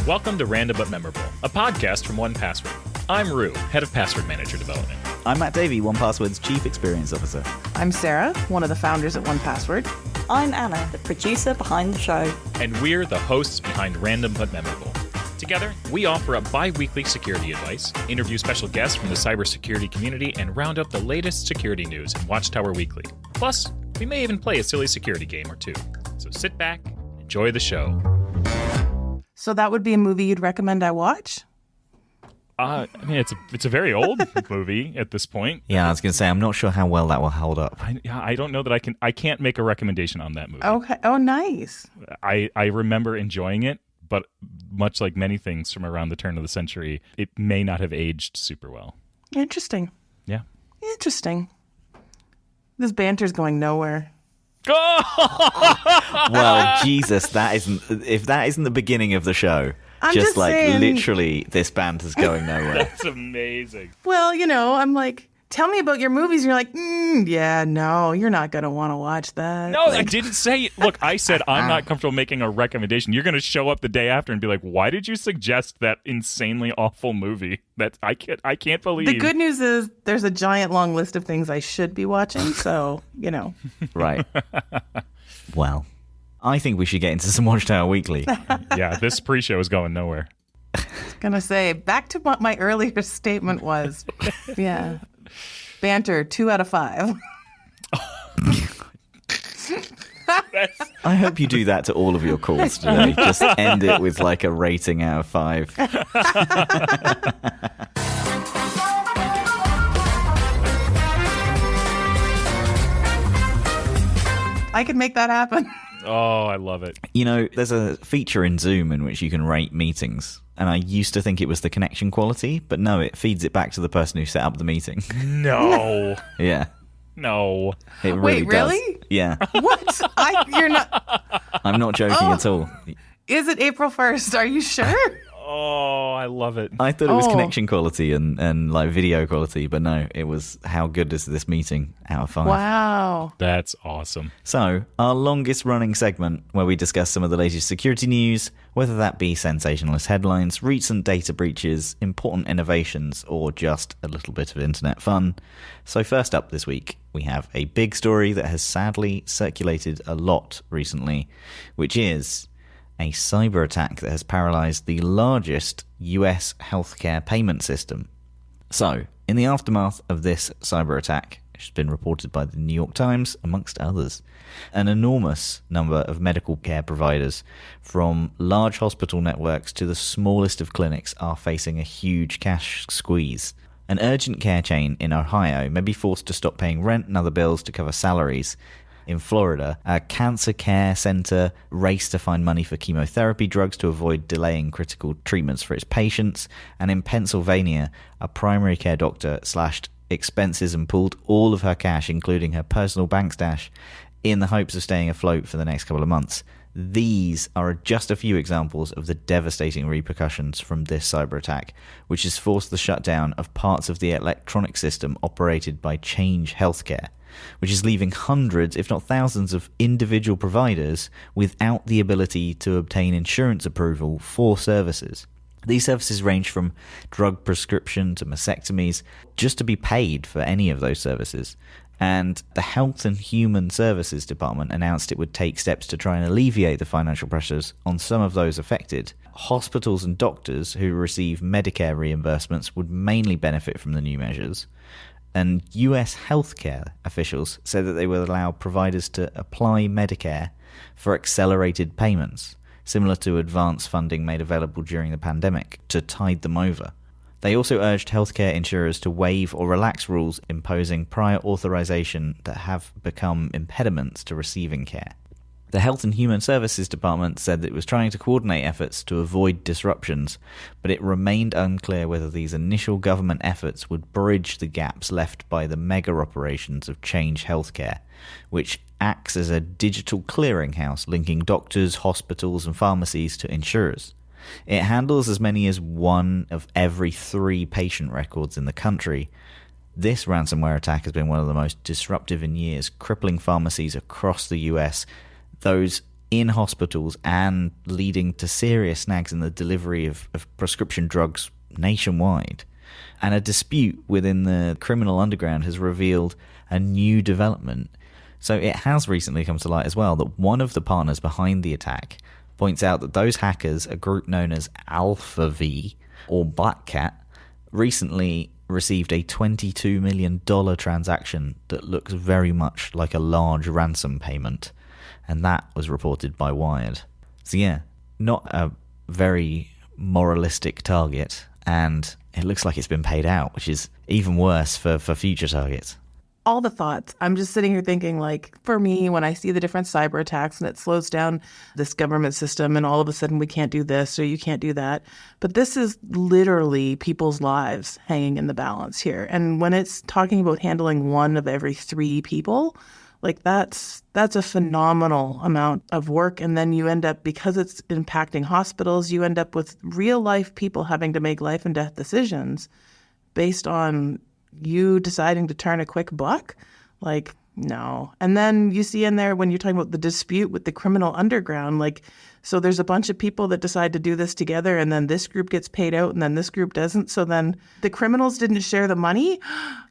Welcome to Random But Memorable, a podcast from 1Password. I'm Rue, head of password manager development. I'm Matt Davey, 1Password's Chief Experience Officer. I'm Sarah, one of the founders at 1Password. I'm Anna, the producer behind the show. And we're the hosts behind Random But Memorable. Together, we offer up bi-weekly security advice, interview special guests from the cybersecurity community, and round up the latest security news in Watchtower Weekly. Plus, we may even play a silly security game or two. So sit back and enjoy the show. So that would be a movie you'd recommend I watch? I mean, it's a very old movie at this point. Yeah, I was going to say, I'm not sure how well that will hold up. I don't know that I can't make a recommendation on that movie. Okay. Oh, nice. I remember enjoying it, but much like many things from around the turn of the century, it may not have aged super well. Interesting. Yeah. Interesting. This banter's going nowhere. Well, Jesus, if that isn't the beginning of the show, I'm just like saying, literally this banter's going nowhere. That's amazing. Well, I'm like, tell me about your movies. And you're like, yeah, no, you're not going to want to watch that. No, I didn't say. Look, I said I'm not comfortable making a recommendation. You're going to show up the day after and be like, why did you suggest that insanely awful movie? That I can't believe. The good news is there's a giant long list of things I should be watching. So, Right. Well, I think we should get into some Watchtower Weekly. Yeah, this pre-show is going nowhere. I was going to say, back to what my earlier statement was. Yeah. Banter, 2 out of 5. I hope you do that to all of your calls today. Just end it with like a rating out of 5. I could make that happen. Oh, I love it. There's a feature in Zoom in which you can rate meetings. And I used to think it was the connection quality, but no, it feeds it back to the person who set up the meeting. No. Yeah. No. It really Wait, does. really? Yeah. What? You're not. I'm not joking at all. Is it April 1st? Are you sure? Oh, I love it. I thought it was connection quality and like video quality, but no, it was how good is this meeting out of 5. Wow. That's awesome. So, our longest running segment where we discuss some of the latest security news, whether that be sensationalist headlines, recent data breaches, important innovations, or just a little bit of internet fun. So first up this week, we have a big story that has sadly circulated a lot recently, which is a cyber attack that has paralyzed the largest US healthcare payment system. So, in the aftermath of this cyber attack, which has been reported by the New York Times, amongst others, an enormous number of medical care providers, from large hospital networks to the smallest of clinics, are facing a huge cash squeeze. An urgent care chain in Ohio may be forced to stop paying rent and other bills to cover salaries. In Florida, a cancer care center raced to find money for chemotherapy drugs to avoid delaying critical treatments for its patients. And in Pennsylvania, a primary care doctor slashed expenses and pulled all of her cash, including her personal bank stash, in the hopes of staying afloat for the next couple of months. These are just a few examples of the devastating repercussions from this cyber attack, which has forced the shutdown of parts of the electronic system operated by Change Healthcare, which is leaving hundreds, if not thousands, of individual providers without the ability to obtain insurance approval for services. These services range from drug prescription to mastectomies, just to be paid for any of those services. And the Health and Human Services Department announced it would take steps to try and alleviate the financial pressures on some of those affected. Hospitals and doctors who receive Medicare reimbursements would mainly benefit from the new measures. And US healthcare officials said that they will allow providers to apply Medicare for accelerated payments, similar to advance funding made available during the pandemic, to tide them over. They also urged healthcare insurers to waive or relax rules imposing prior authorization that have become impediments to receiving care. The Health and Human Services Department said that it was trying to coordinate efforts to avoid disruptions, but it remained unclear whether these initial government efforts would bridge the gaps left by the mega operations of Change Healthcare, which acts as a digital clearinghouse linking doctors, hospitals, and pharmacies to insurers. It handles as many as 1 of every 3 patient records in the country. This ransomware attack has been one of the most disruptive in years, crippling pharmacies across the US. Those in hospitals and leading to serious snags in the delivery of prescription drugs nationwide. And a dispute within the criminal underground has revealed a new development. So it has recently come to light as well that one of the partners behind the attack points out that those hackers, a group known as Alpha V or Black Cat, recently received a $22 million transaction that looks very much like a large ransom payment. And that was reported by Wired. So yeah, not a very moralistic target, and it looks like it's been paid out, which is even worse for future targets. All the thoughts. I'm just sitting here thinking, like, for me, when I see the different cyber attacks and it slows down this government system and all of a sudden we can't do this or you can't do that. But this is literally people's lives hanging in the balance here. And when it's talking about handling 1 of every 3 people, like that's a phenomenal amount of work. And then you end up, because it's impacting hospitals, you end up with real life people having to make life and death decisions based on you deciding to turn a quick buck? Like, no. And then you see in there when you're talking about the dispute with the criminal underground, like, so there's a bunch of people that decide to do this together, and then this group gets paid out and then this group doesn't. So then the criminals didn't share the money,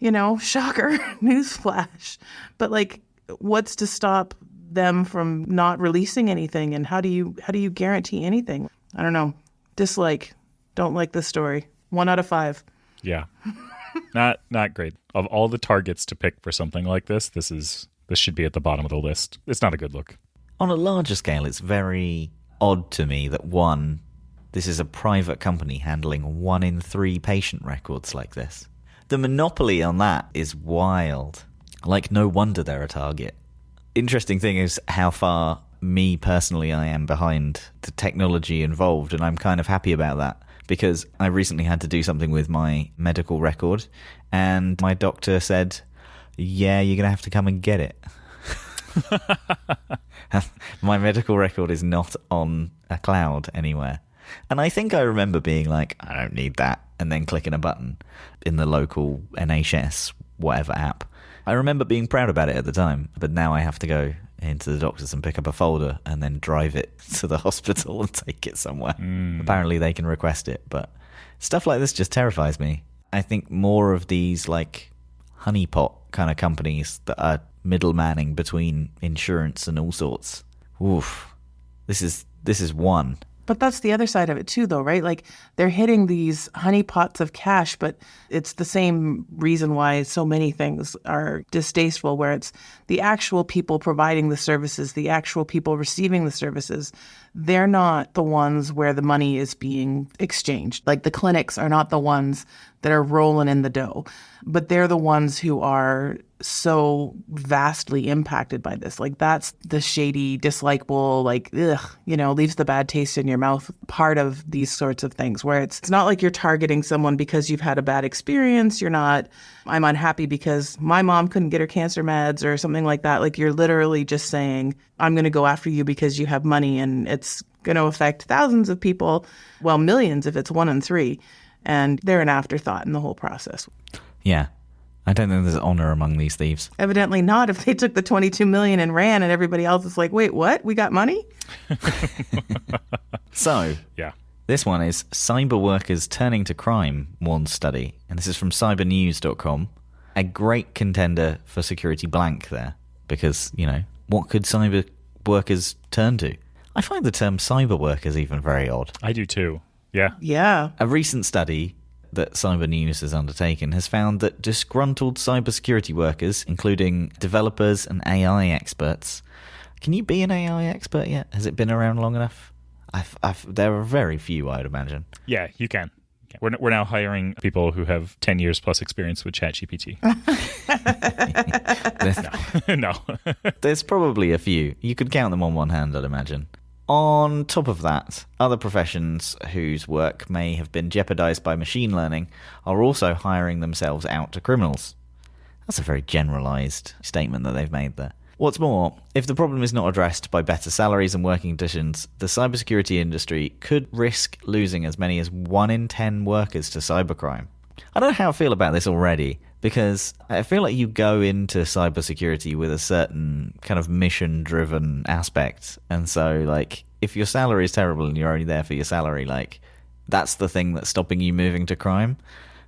shocker, newsflash. But like, what's to stop them from not releasing anything? And how do you guarantee anything? I don't know. Dislike. Don't like this story. 1 out of 5. Yeah. Not great. Of all the targets to pick for something like this should be at the bottom of the list. It's not a good look. On a larger scale, it's very odd to me that this is a private company handling 1 in 3 patient records like this. The monopoly on that is wild. Like, no wonder they're a target. Interesting thing is how far me personally I am behind the technology involved, and I'm kind of happy about that. Because I recently had to do something with my medical record, and my doctor said, yeah, you're going to have to come and get it. My medical record is not on a cloud anywhere. And I think I remember being like, I don't need that, and then clicking a button in the local NHS whatever app. I remember being proud about it at the time, but now I have to go into the doctor's and pick up a folder and then drive it to the hospital and take it somewhere. Apparently they can request it, but stuff like this just terrifies me. I think more of these like honeypot kind of companies that are middlemaning between insurance and all sorts. Oof. This is one. But that's the other side of it too, though, right? Like, they're hitting these honeypots of cash, but it's the same reason why so many things are distasteful, where it's the actual people providing the services, the actual people receiving the services. They're not the ones where the money is being exchanged. Like, the clinics are not the ones that are rolling in the dough, but they're the ones who are so vastly impacted by this. Like, that's the shady, dislikable, like, leaves the bad taste in your mouth part of these sorts of things, where it's not like you're targeting someone because you've had a bad experience. You're not, I'm unhappy because my mom couldn't get her cancer meds or something like that. Like, you're literally just saying, I'm going to go after you because you have money, and it's going to affect thousands of people, well, millions if it's 1 in 3. And they're an afterthought in the whole process. Yeah. I don't think there's honor among these thieves. Evidently not. If they took the $22 million and ran, and everybody else is like, wait, what? We got money? So, yeah. This one is Cyber Workers Turning to Crime, warns study. And this is from cybernews.com. A great contender for security blank there. Because, what could cyber workers turn to? I find the term cyber workers even very odd. I do too. Yeah. Yeah. A recent study that Cyber News has undertaken has found that disgruntled cybersecurity workers, including developers and AI experts... Can you be an AI expert yet? Has it been around long enough? There are very few, I would imagine. Yeah, you can. We're now hiring people who have 10 years plus experience with ChatGPT. No. There's probably a few. You could count them on one hand, I'd imagine. On top of that, other professions whose work may have been jeopardized by machine learning are also hiring themselves out to criminals. That's a very generalized statement that they've made there. What's more, if the problem is not addressed by better salaries and working conditions, the cybersecurity industry could risk losing as many as 1 in 10 workers to cybercrime. I don't know how I feel about this already, because I feel like you go into cybersecurity with a certain kind of mission-driven aspect. And so, like, if your salary is terrible and you're only there for your salary, like, that's the thing that's stopping you moving to crime.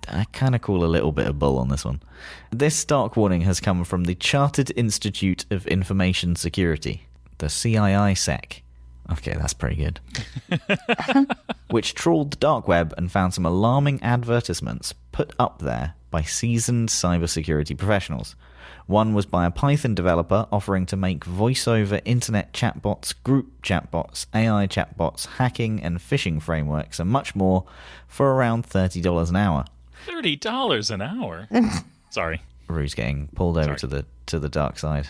I kind of call a little bit of bull on this one. This stark warning has come from the Chartered Institute of Information Security, the CII-SEC. Okay, that's pretty good. Which trawled the dark web and found some alarming advertisements put up there by seasoned cybersecurity professionals. One was by a Python developer offering to make voice-over internet chatbots, group chatbots, AI chatbots, hacking and phishing frameworks, and much more for around $30 an hour. $30 an hour? Sorry. Rue's getting pulled over to the dark side.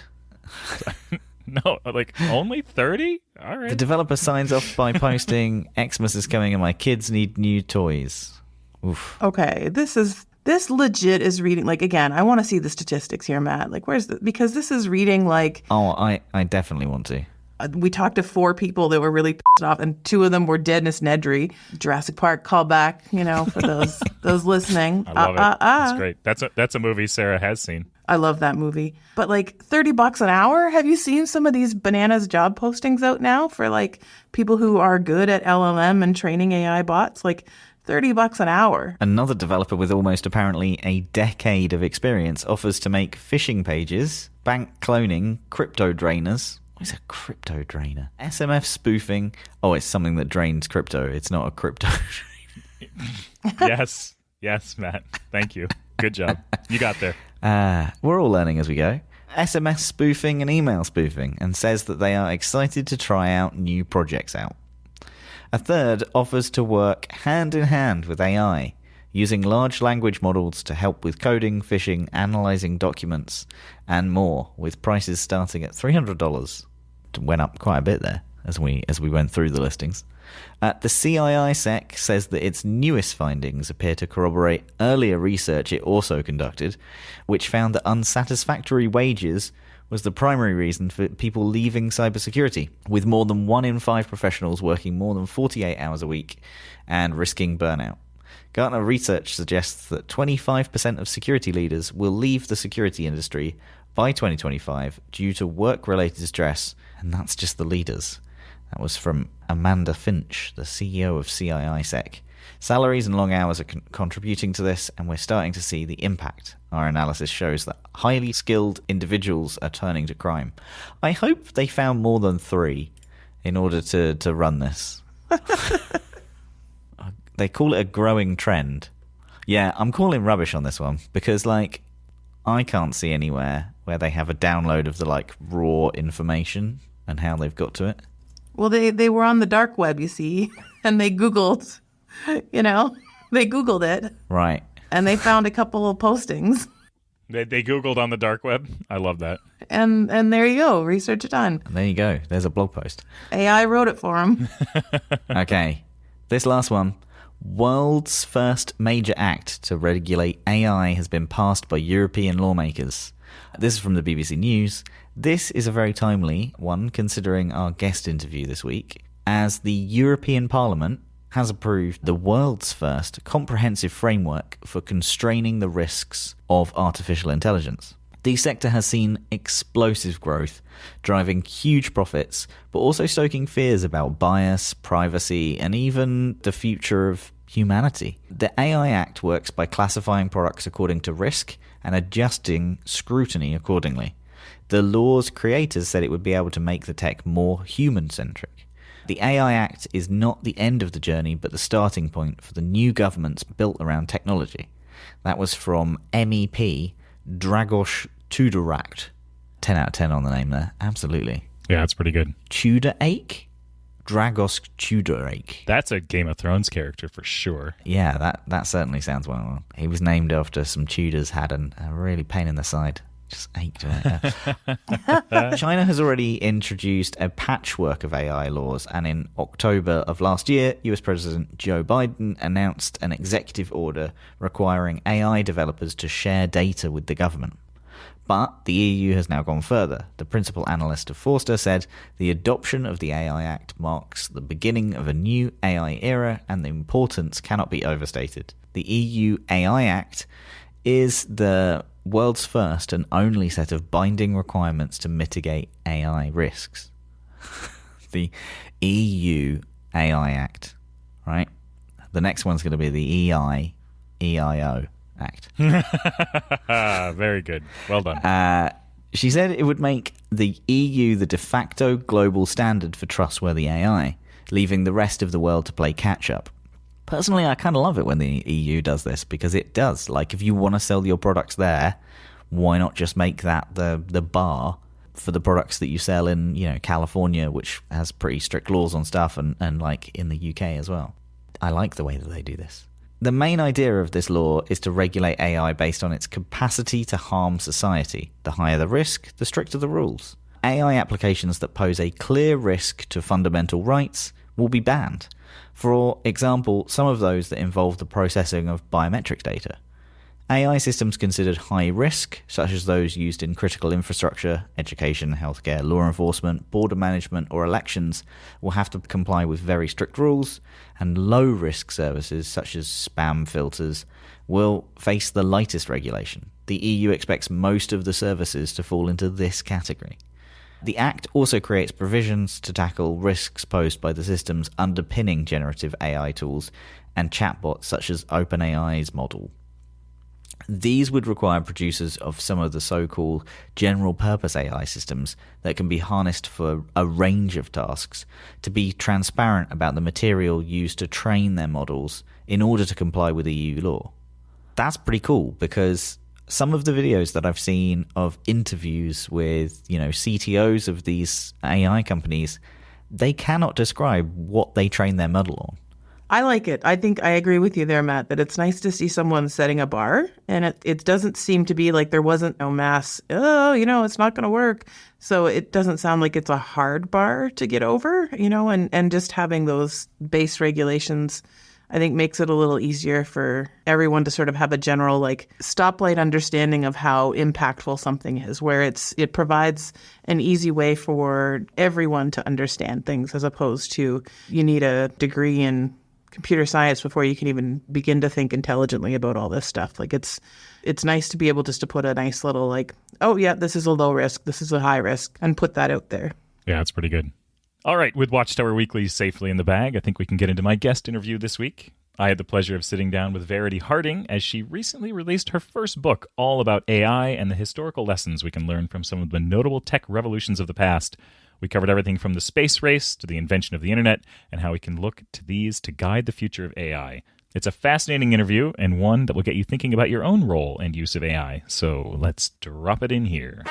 No, like only 30? All right. The developer signs off by posting, "Xmas is coming and my kids need new toys." Oof. Okay, this legit is reading, like, again, I want to see the statistics here, Matt. Like, because this is reading like... Oh, I definitely want to. We talked to 4 people that were really pissed off, and 2 of them were Dennis Nedry. Jurassic Park callback, for those listening. I love it. That's great. That's a movie Sarah has seen. I love that movie. But like $30 an hour? Have you seen some of these bananas job postings out now for like people who are good at LLM and training AI bots? Like $30 an hour. Another developer with almost apparently a decade of experience offers to make phishing pages, bank cloning, crypto drainers. What is a crypto drainer? SMF spoofing. Oh, it's something that drains crypto. It's not a crypto drainer. Yes, Matt. Thank you. Good job. You got there. We're all learning as we go. SMS spoofing and email spoofing, and says that they are excited to try out new projects out. A third offers to work hand in hand with AI, using large language models to help with coding, phishing, analyzing documents, and more, with prices starting at $300. Went up quite a bit there as we went through the listings. The CII-SEC says that its newest findings appear to corroborate earlier research it also conducted, which found that unsatisfactory wages was the primary reason for people leaving cybersecurity, with more than 1 in 5 professionals working more than 48 hours a week and risking burnout. Gartner research suggests that 25% of security leaders will leave the security industry by 2025 due to work-related stress, and that's just the leaders. That was from Amanda Finch, the CEO of CII-SEC. Salaries and long hours are contributing to this, and we're starting to see the impact. Our analysis shows that highly skilled individuals are turning to crime. I hope they found more than 3 in order to run this. They call it a growing trend. Yeah, I'm calling rubbish on this one, because, like, I can't see anywhere where they have a download of the, like, raw information and how they've got to it. Well, they were on the dark web, you see, and they Googled, they Googled it. Right. And they found a couple of postings. They Googled on the dark web. I love that. And there you go. Research done. And there you go. There's a blog post. AI wrote it for them. Okay. This last one. World's first major act to regulate AI has been passed by European lawmakers. This is from the BBC News. This is a very timely one, considering our guest interview this week, as the European Parliament has approved the world's first comprehensive framework for constraining the risks of artificial intelligence. The sector has seen explosive growth, driving huge profits, but also stoking fears about bias, privacy, and even the future of humanity. The AI Act works by classifying products according to risk and adjusting scrutiny accordingly. The law's creators said it would be able to make the tech more human-centric. The AI Act is not the end of the journey, but the starting point for the new governments built around technology. That was from MEP Dragos Tudorak. 10 out of 10 on the name there. Absolutely. Yeah, it's pretty good. Tudorake? Dragos Tudorake. That's a Game of Thrones character for sure. Yeah, that certainly sounds well. He was named after some Tudors had a really pain in the side. Just ached with it. China has already introduced a patchwork of AI laws, and in October of last year, US President Joe Biden announced an executive order requiring AI developers to share data with the government. But the EU has now gone further. The principal analyst of Forster said the adoption of the AI Act marks the beginning of a new AI era, and the importance cannot be overstated. The EU AI Act is the world's first and only set of binding requirements to mitigate AI risks. The EU AI Act, right? The next one's going to be the EIO Act. Very good. Well done. She said it would make the EU the de facto global standard for trustworthy AI, leaving the rest of the world to play catch-up. Personally, I kind of love it when the EU does this, because it does. Like, if you want to sell your products there, why not just make that the bar for the products that you sell in, California, which has pretty strict laws on stuff, and like in the UK as well. I like the way that they do this. The main idea of this law is to regulate AI based on its capacity to harm society. The higher the risk, the stricter the rules. AI applications that pose a clear risk to fundamental rights will be banned. For example, some of those that involve the processing of biometric data. AI systems considered high risk, such as those used in critical infrastructure, education, healthcare, law enforcement, border management, or elections, will have to comply with very strict rules, and low-risk services, such as spam filters, will face the lightest regulation. The EU expects most of the services to fall into this category. The Act also creates provisions to tackle risks posed by the systems underpinning generative AI tools and chatbots such as OpenAI's model. These would require producers of some of the so-called general-purpose AI systems that can be harnessed for a range of tasks to be transparent about the material used to train their models in order to comply with EU law. That's pretty cool, because some of the videos that I've seen of interviews with, CTOs of these AI companies, they cannot describe what they train their model on. I like it. I think I agree with you there, Matt, that it's nice to see someone setting a bar, and it doesn't seem to be like there wasn't no mass, it's not going to work. So it doesn't sound like it's a hard bar to get over, and just having those base regulations, I think, makes it a little easier for everyone to sort of have a general stoplight understanding of how impactful something is, where it provides an easy way for everyone to understand things, as opposed to you need a degree in computer science before you can even begin to think intelligently about all this stuff. It's nice to be able just to put a nice little this is a low risk, this is a high risk, and put that out there. Yeah, it's pretty good. All right, with Watchtower Weekly safely in the bag, I think we can get into my guest interview this week. I had the pleasure of sitting down with Verity Harding as she recently released her first book all about AI and the historical lessons we can learn from some of the notable tech revolutions of the past. We covered everything from the space race to the invention of the internet and how we can look to these to guide the future of AI. It's a fascinating interview and one that will get you thinking about your own role and use of AI. So let's drop it in here.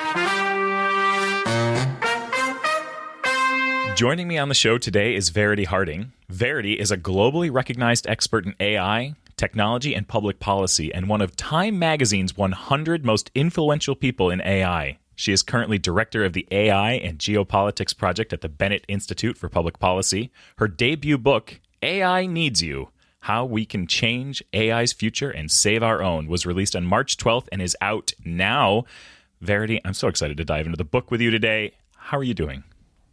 Joining me on the show today is Verity Harding. Verity is a globally recognized expert in AI, technology, and public policy, and one of Time Magazine's 100 most influential people in AI. She is currently director of the AI and Geopolitics Project at the Bennett Institute for Public Policy. Her debut book, AI Needs You: How We Can Change AI's Future and Save Our Own, was released on March 12th and is out now. Verity, I'm so excited to dive into the book with you today. How are you doing?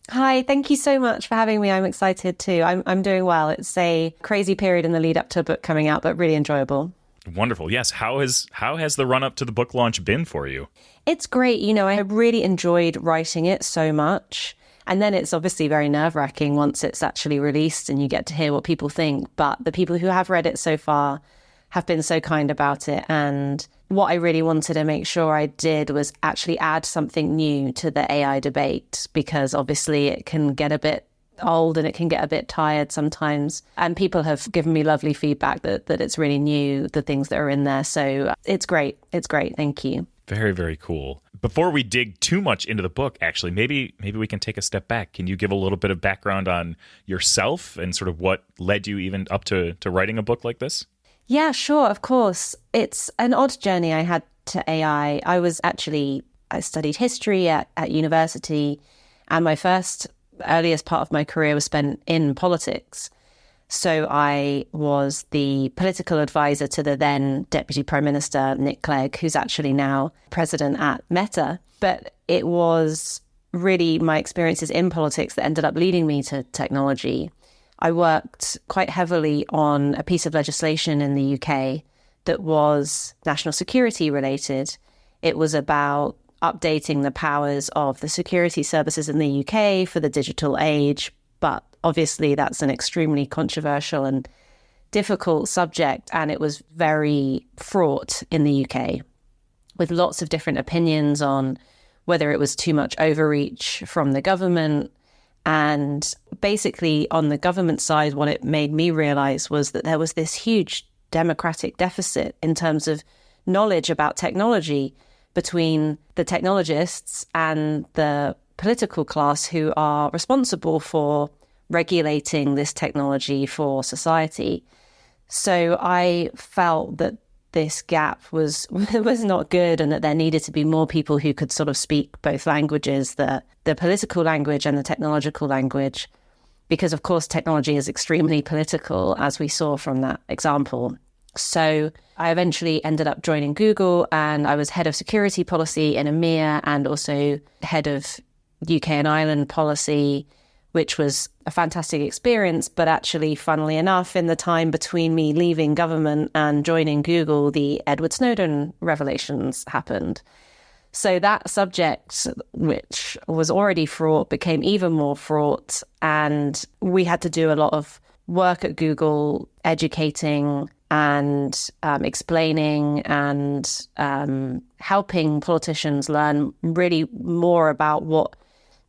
Hi, thank you so much for having me. I'm excited too. I'm doing well. It's a crazy period in the lead up to a book coming out, but really enjoyable. Wonderful. Yes. How has the run up to the book launch been for you? It's great. I really enjoyed writing it so much. And then it's obviously very nerve-wracking once it's actually released and you get to hear what people think. But the people who have read it so far have been so kind about it. And what I really wanted to make sure I did was actually add something new to the AI debate, because obviously it can get a bit old and it can get a bit tired sometimes. And people have given me lovely feedback that it's really new, the things that are in there. So it's great. It's great. Thank you. Very, very cool. Before we dig too much into the book, actually, maybe we can take a step back. Can you give a little bit of background on yourself and sort of what led you even up to writing a book like this? Yeah, sure. Of course. It's an odd journey I had to AI. I studied history at university, and my earliest part of my career was spent in politics. So I was the political advisor to the then Deputy Prime Minister, Nick Clegg, who's actually now president at Meta. But it was really my experiences in politics that ended up leading me to technology. I worked quite heavily on a piece of legislation in the UK that was national security related. It was about updating the powers of the security services in the UK for the digital age. But obviously, that's an extremely controversial and difficult subject. And it was very fraught in the UK with lots of different opinions on whether it was too much overreach from the government. And basically, on the government side, what it made me realize was that there was this huge democratic deficit in terms of knowledge about technology between the technologists and the political class who are responsible for regulating this technology for society. So I felt that this gap was not good, and that there needed to be more people who could sort of speak both languages, the political language and the technological language, because of course technology is extremely political, as we saw from that example. So I eventually ended up joining Google, and I was head of security policy in EMEA and also head of UK and Ireland policy, which was a fantastic experience. But actually, funnily enough, in the time between me leaving government and joining Google, the Edward Snowden revelations happened. So that subject, which was already fraught, became even more fraught. And we had to do a lot of work at Google educating and explaining and helping politicians learn really more about what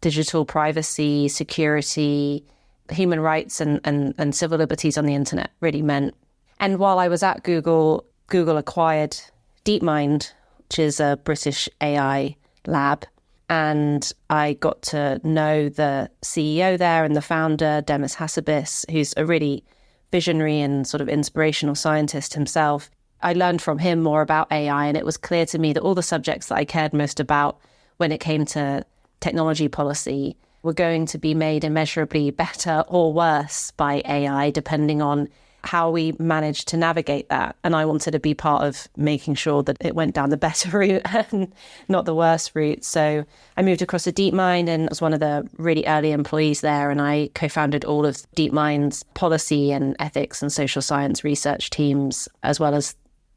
digital privacy, security, human rights and civil liberties on the internet really meant. And while I was at Google, Google acquired DeepMind, which is a British AI lab. And I got to know the CEO there and the founder, Demis Hassabis, who's a really visionary and sort of inspirational scientist himself. I learned from him more about AI, and it was clear to me that all the subjects that I cared most about when it came to technology policy were going to be made immeasurably better or worse by AI, depending on how we managed to navigate that. And I wanted to be part of making sure that it went down the better route and not the worst route. So I moved across to DeepMind and was one of the really early employees there. And I co-founded all of DeepMind's policy and ethics and social science research teams, as well as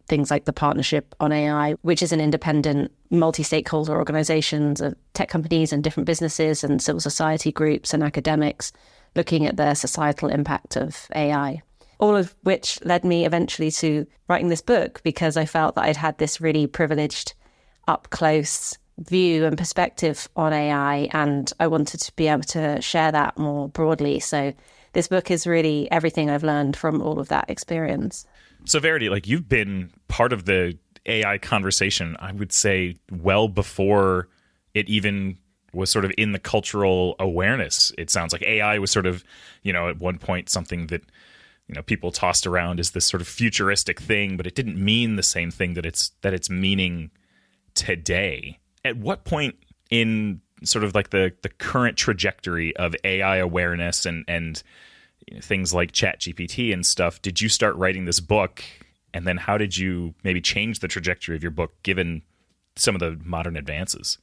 things like the Partnership on AI, which is an independent multi-stakeholder organizations of tech companies and different businesses and civil society groups and academics looking at the societal impact of AI. All of which led me eventually to writing this book, because I felt that I'd had this really privileged, up-close view and perspective on AI, and I wanted to be able to share that more broadly. So this book is really everything I've learned from all of that experience. So Verity, like, you've been part of the AI conversation, I would say, well before it even was sort of in the cultural awareness. It sounds like AI was sort of, at one point something that people tossed around as this sort of futuristic thing, but it didn't mean the same thing that it's meaning today. At what point in sort of like the current trajectory of AI awareness and things like ChatGPT and stuff did you start writing this book? And then how did you maybe change the trajectory of your book given some of the modern advances?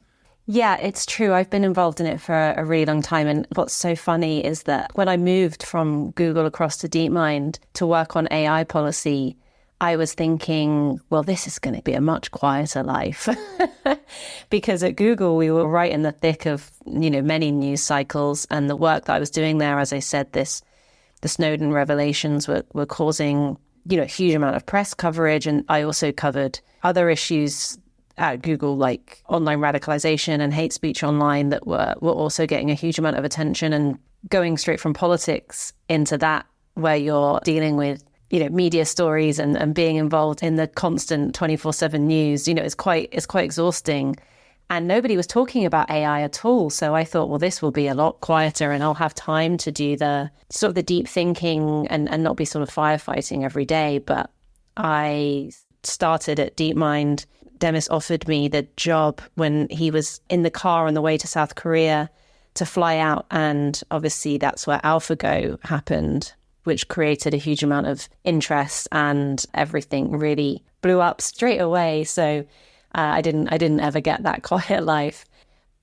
Yeah, it's true. I've been involved in it for a really long time. And what's so funny is that when I moved from Google across to DeepMind to work on AI policy, I was thinking, well, this is going to be a much quieter life. Because at Google, we were right in the thick of, many news cycles. And the work that I was doing there, as I said, the Snowden revelations were causing, a huge amount of press coverage. And I also covered other issues at Google, like online radicalization and hate speech online, that were also getting a huge amount of attention. And going straight from politics into that, where you're dealing with, media stories and being involved in the constant 24/7 news, it's quite exhausting. And nobody was talking about AI at all. So I thought, well, this will be a lot quieter and I'll have time to do the sort of the deep thinking and not be sort of firefighting every day. But I started at DeepMind. Demis offered me the job when he was in the car on the way to South Korea to fly out. And obviously that's where AlphaGo happened. which created a huge amount of interest, and everything really blew up straight away. So I didn't ever get that quiet life.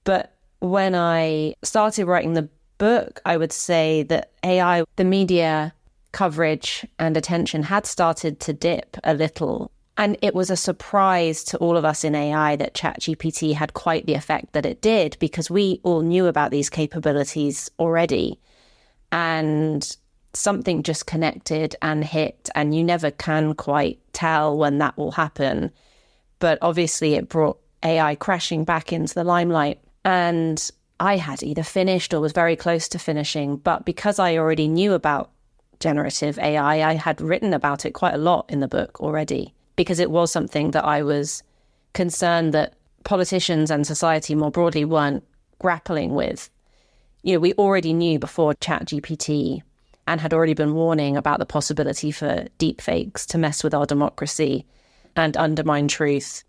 But when I started writing the book, I would say that AI, the media coverage and attention had started to dip a little. And it was a surprise to all of us in AI that ChatGPT had quite the effect that it did, because we all knew about these capabilities already. And something just connected and hit, and you never can quite tell when that will happen. But obviously it brought AI crashing back into the limelight. And I had either finished or was very close to finishing. But because I already knew about generative AI, I had written about it quite a lot in the book already, because it was something that I was concerned that politicians and society more broadly weren't grappling with. You know, we already knew before ChatGPT and had already been warning about the possibility for deepfakes to mess with our democracy and undermine truth.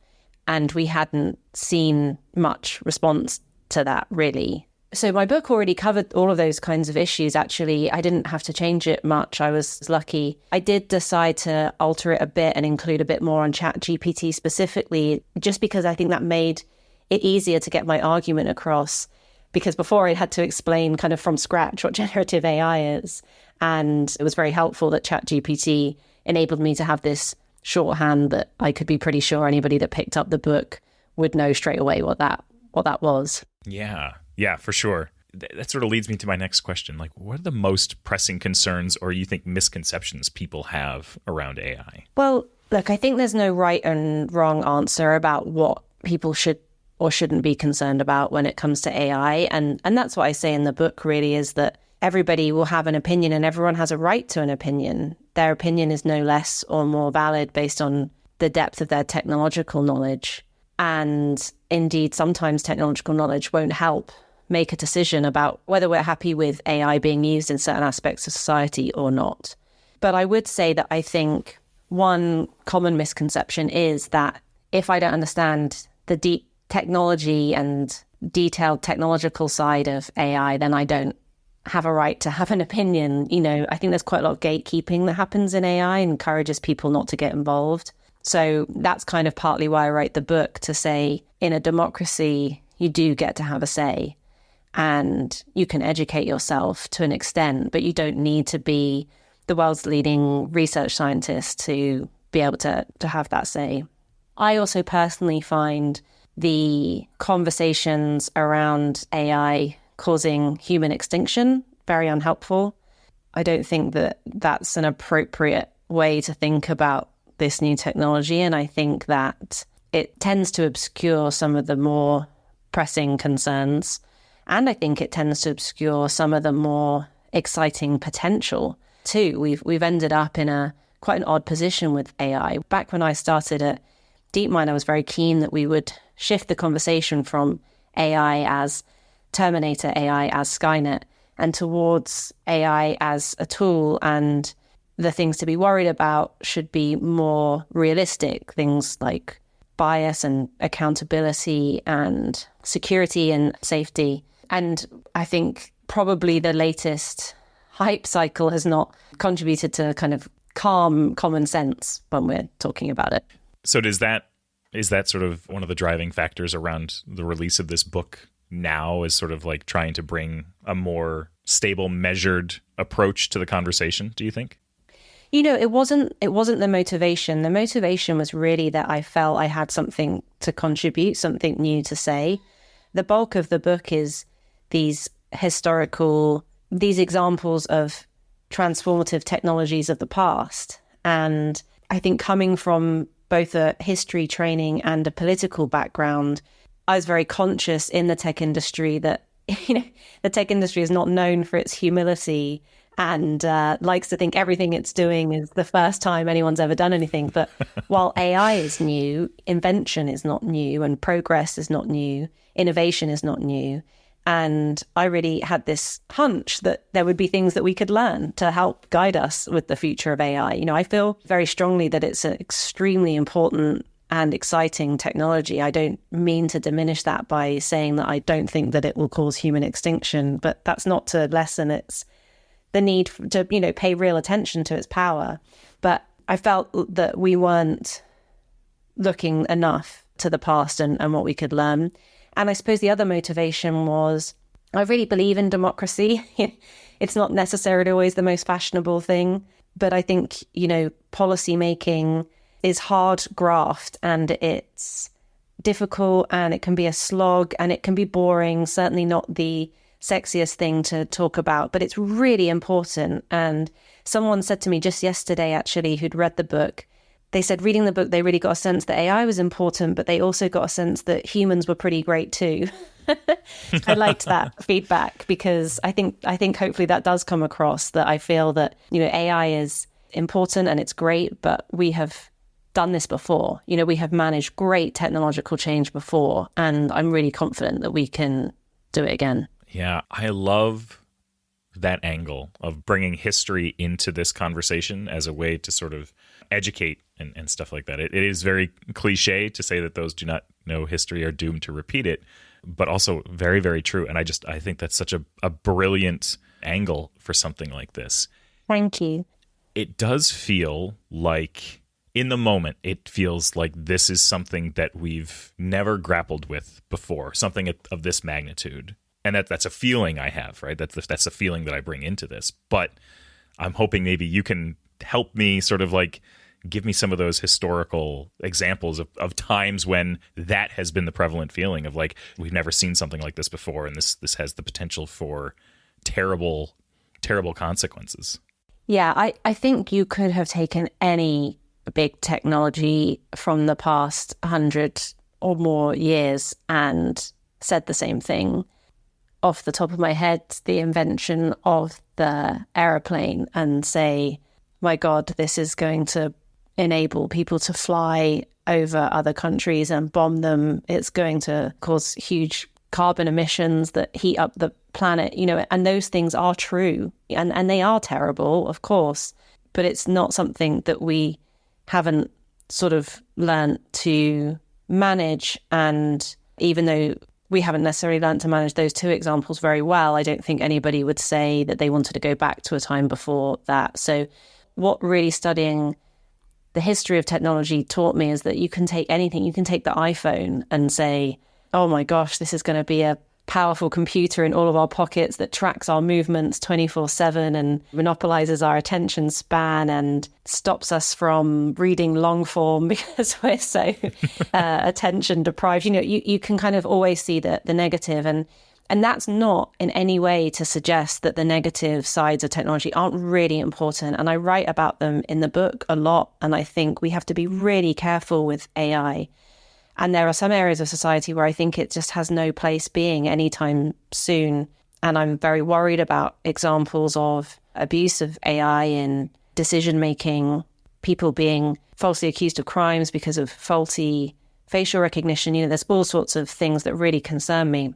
And we hadn't seen much response to that, really. So my book already covered all of those kinds of issues, actually. I didn't have to change it much. I was lucky. I did decide to alter it a bit and include a bit more on ChatGPT specifically, just because I think that made it easier to get my argument across. Because before I had to explain kind of from scratch what generative AI is. And it was very helpful that ChatGPT enabled me to have this shorthand that I could be pretty sure anybody that picked up the book would know straight away what that was. Yeah, for sure. That sort of leads me to my next question. Like, what are the most pressing concerns or you think misconceptions people have around AI? Well, look, I think there's no right and wrong answer about what people should or shouldn't be concerned about when it comes to AI. And that's what I say in the book, really, is that everybody will have an opinion and everyone has a right to an opinion. Their opinion is no less or more valid based on the depth of their technological knowledge. And indeed, sometimes technological knowledge won't help make a decision about whether we're happy with AI being used in certain aspects of society or not. But I would say that I think one common misconception is that if I don't understand the deep technology and detailed technological side of AI, then I don't have a right to have an opinion. You know, I think there's quite a lot of gatekeeping that happens in AI and encourages people not to get involved. So that's kind of partly why I write the book, to say in a democracy, you do get to have a say and you can educate yourself to an extent, but you don't need to be the world's leading research scientist to be able to have that say. I also personally find the conversations around AI causing human extinction very unhelpful. I don't think that that's an appropriate way to think about this new technology, and I think that it tends to obscure some of the more pressing concerns, and I think it tends to obscure some of the more exciting potential too. We've ended up in quite an odd position with AI. Back when I started at DeepMind, I was very keen that we would shift the conversation from AI as Terminator, AI as Skynet, and towards AI as a tool, and the things to be worried about should be more realistic, things like bias and accountability and security and safety. And I think probably the latest hype cycle has not contributed to kind of calm common sense when we're talking about it. So is that sort of one of the driving factors around the release of this book now, is sort of like trying to bring a more stable, measured approach to the conversation, do you think? You know, it wasn't the motivation. The motivation was really that I felt I had something to contribute, something new to say. The bulk of the book is these examples of transformative technologies of the past. And I think coming from both a history training and a political background, I was very conscious in the tech industry that, you know, the tech industry is not known for its humility and likes to think everything it's doing is the first time anyone's ever done anything. But while AI is new, invention is not new, and progress is not new, innovation is not new. And I really had this hunch that there would be things that we could learn to help guide us with the future of AI. You know, I feel very strongly that it's an extremely important and exciting technology. I don't mean to diminish that by saying that I don't think that it will cause human extinction, but that's not to lessen its the need to, pay real attention to its power. But I felt that we weren't looking enough to the past and what we could learn. And I suppose the other motivation was I really believe in democracy. It's not necessarily always the most fashionable thing, but I think, policy making is hard graft and it's difficult and it can be a slog and it can be boring, certainly not the sexiest thing to talk about, but it's really important. And someone said to me just yesterday, actually, who'd read the book, they said reading the book, they really got a sense that AI was important, but they also got a sense that humans were pretty great too. I liked that feedback because I think hopefully that does come across, that I feel that, AI is important and it's great, but we have done this before. We have managed great technological change before, and I'm really confident that we can do it again. Yeah, I love that angle of bringing history into this conversation as a way to sort of educate and stuff like that. It is very cliche to say that those do not know history are doomed to repeat it, but also very, very true. And I think that's such a brilliant angle for something like this. Thank you. It does feel like, in the moment, it feels like this is something that we've never grappled with before, something of this magnitude. And that's a feeling I have, right? That's a feeling that I bring into this. But I'm hoping maybe you can help me sort of like give me some of those historical examples of times when that has been the prevalent feeling of like, we've never seen something like this before, and this has the potential for terrible, terrible consequences. Yeah, I think you could have taken any big technology from the past 100 or more years and said the same thing. Off the top of my head, the invention of the aeroplane, and say, my God, this is going to enable people to fly over other countries and bomb them. It's going to cause huge carbon emissions that heat up the planet, and those things are true. And they are terrible, of course, but it's not something that we haven't sort of learned to manage. And even though we haven't necessarily learned to manage those two examples very well, I don't think anybody would say that they wanted to go back to a time before that. So what really studying the history of technology taught me is that you can take anything. You can take the iPhone and say, oh my gosh, this is going to be a powerful computer in all of our pockets that tracks our movements 24/7 and monopolizes our attention span and stops us from reading long form because we're so attention deprived. You can kind of always see the negative, and that's not in any way to suggest that the negative sides of technology aren't really important. And I write about them in the book a lot, and I think we have to be really careful with AI. And there are some areas of society where I think it just has no place being anytime soon. And I'm very worried about examples of abuse of AI in decision-making, people being falsely accused of crimes because of faulty facial recognition. There's all sorts of things that really concern me.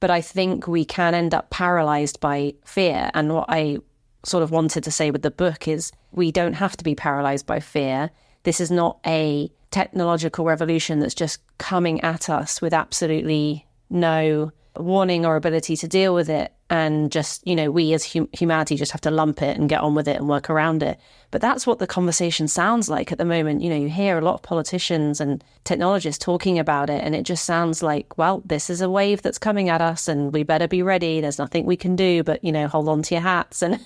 But I think we can end up paralyzed by fear. And what I sort of wanted to say with the book is we don't have to be paralyzed by fear. This is not a technological revolution that's just coming at us with absolutely no warning or ability to deal with it. And just, we as humanity just have to lump it and get on with it and work around it. But that's what the conversation sounds like at the moment. You hear a lot of politicians and technologists talking about it, and it just sounds like, well, this is a wave that's coming at us and we better be ready. There's nothing we can do but, hold on to your hats. And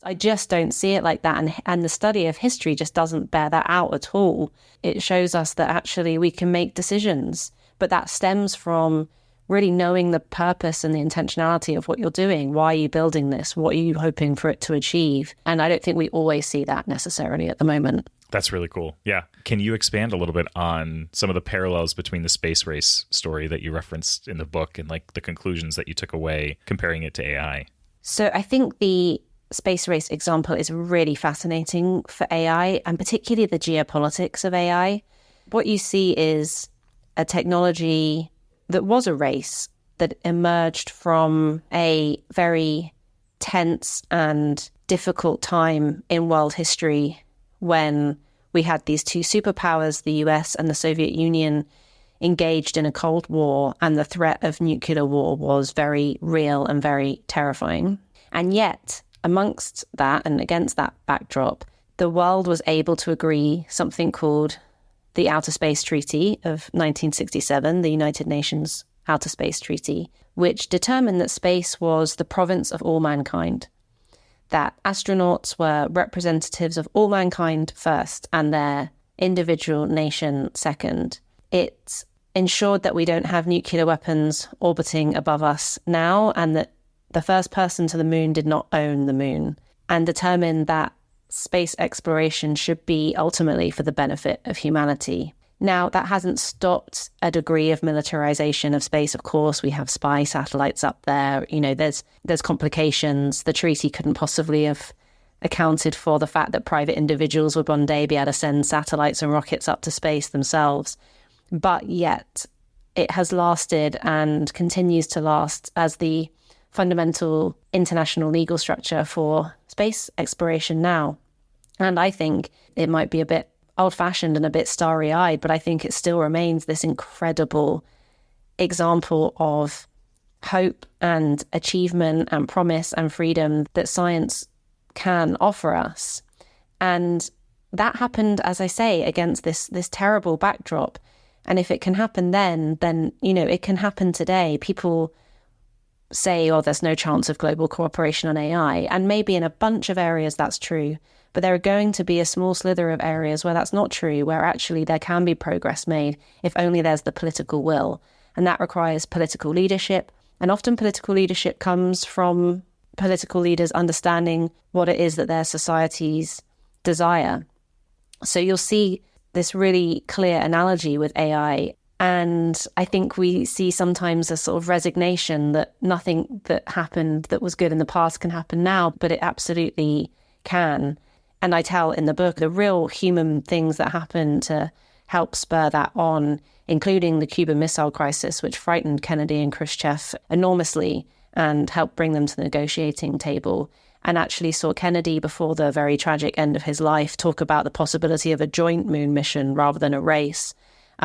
I just don't see it like that. And the study of history just doesn't bear that out at all. It shows us that actually we can make decisions, but that stems from really knowing the purpose and the intentionality of what you're doing. Why are you building this? What are you hoping for it to achieve? And I don't think we always see that necessarily at the moment. That's really cool. Yeah. Can you expand a little bit on some of the parallels between the space race story that you referenced in the book and like the conclusions that you took away comparing it to AI? So I think the space race example is really fascinating for AI, and particularly the geopolitics of AI. What you see is a technology that was a race that emerged from a very tense and difficult time in world history when we had these two superpowers, the US and the Soviet Union, engaged in a Cold War, and the threat of nuclear war was very real and very terrifying. And yet, amongst that and against that backdrop, the world was able to agree something called the Outer Space Treaty of 1967, the United Nations Outer Space Treaty, which determined that space was the province of all mankind, that astronauts were representatives of all mankind first and their individual nation second. It ensured that we don't have nuclear weapons orbiting above us now, and that the first person to the moon did not own the moon, and determined that space exploration should be ultimately for the benefit of humanity. Now, that hasn't stopped a degree of militarization of space. Of course, we have spy satellites up there. There's complications. The treaty couldn't possibly have accounted for the fact that private individuals would one day be able to send satellites and rockets up to space themselves. But yet, it has lasted and continues to last as the fundamental international legal structure for space exploration now. And I think it might be a bit old-fashioned and a bit starry-eyed, but I think it still remains this incredible example of hope and achievement and promise and freedom that science can offer us. And that happened, as I say, against this terrible backdrop. And if it can happen then, it can happen today. People say, oh, there's no chance of global cooperation on AI. And maybe in a bunch of areas that's true. But there are going to be a small slither of areas where that's not true, where actually there can be progress made if only there's the political will. And that requires political leadership. And often political leadership comes from political leaders understanding what it is that their societies desire. So you'll see this really clear analogy with AI. And I think we see sometimes a sort of resignation that nothing that happened that was good in the past can happen now, but it absolutely can. And I tell in the book the real human things that happened to help spur that on, including the Cuban Missile Crisis, which frightened Kennedy and Khrushchev enormously and helped bring them to the negotiating table, and actually saw Kennedy, before the very tragic end of his life, talk about the possibility of a joint moon mission rather than a race,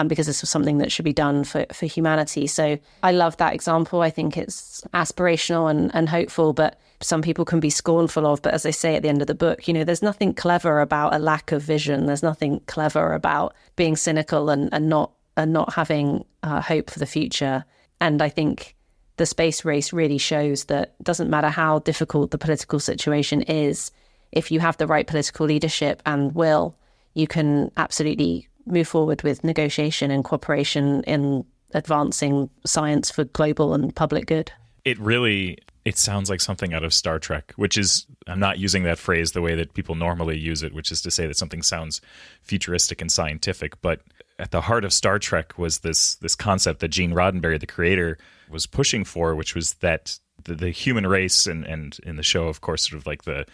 because this was something that should be done for humanity. So I love that example. I think it's aspirational and hopeful, but some people can be scornful of. But as I say at the end of the book, there's nothing clever about a lack of vision. There's nothing clever about being cynical and not having hope for the future. And I think the space race really shows that it doesn't matter how difficult the political situation is, if you have the right political leadership and will, you can absolutely move forward with negotiation and cooperation in advancing science for global and public good. It sounds like something out of Star Trek, which is, I'm not using that phrase the way that people normally use it, which is to say that something sounds futuristic and scientific. But at the heart of Star Trek was this concept that Gene Roddenberry, the creator, was pushing for, which was that the human race and in the show, of course, sort of like the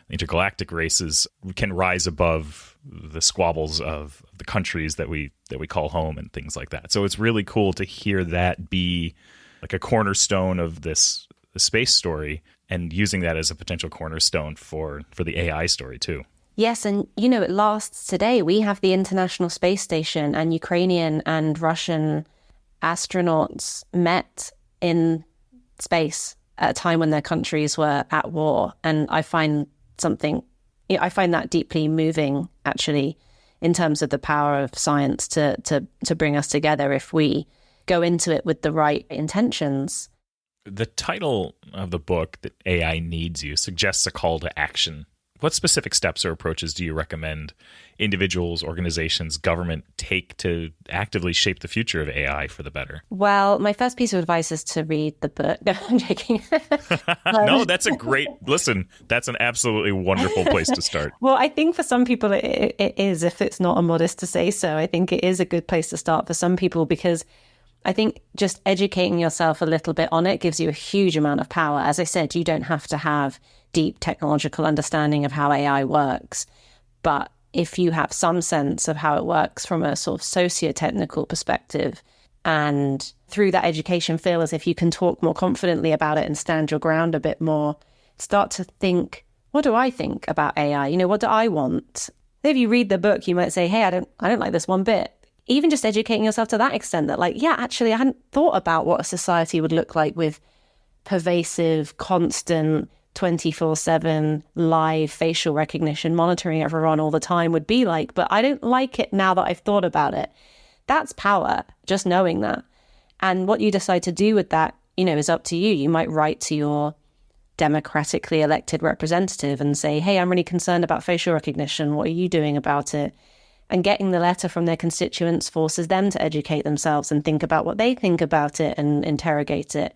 intergalactic races can rise above the squabbles of the countries that we call home and things like that. So it's really cool to hear that be like a cornerstone of the space story, and using that as a potential cornerstone for the AI story too. Yes, and it lasts today. We have the International Space Station, and Ukrainian and Russian astronauts met in space at a time when their countries were at war. And I find that deeply moving, actually, in terms of the power of science to bring us together if we go into it with the right intentions. The title of the book, that AI Needs You, suggests a call to action. What specific steps or approaches do you recommend individuals, organizations, government take to actively shape the future of AI for the better? Well, my first piece of advice is to read the book. No, I'm joking. No, that's an absolutely wonderful place to start. Well, I think for some people it is, if it's not immodest to say so. I think it is a good place to start for some people, because I think just educating yourself a little bit on it gives you a huge amount of power. As I said, you don't have to have deep technological understanding of how AI works. But if you have some sense of how it works from a sort of socio-technical perspective, and through that education feel as if you can talk more confidently about it and stand your ground a bit more, start to think, what do I think about AI? What do I want? If you read the book, you might say, hey, I don't like this one bit. Even just educating yourself to that extent, that actually I hadn't thought about what a society would look like with pervasive, constant, 24/7 live facial recognition, monitoring everyone all the time would be like, but I don't like it now that I've thought about it. That's power, just knowing that. And what you decide to do with that, is up to you. You might write to your democratically elected representative and say, hey, I'm really concerned about facial recognition. What are you doing about it? And getting the letter from their constituents forces them to educate themselves and think about what they think about it and interrogate it.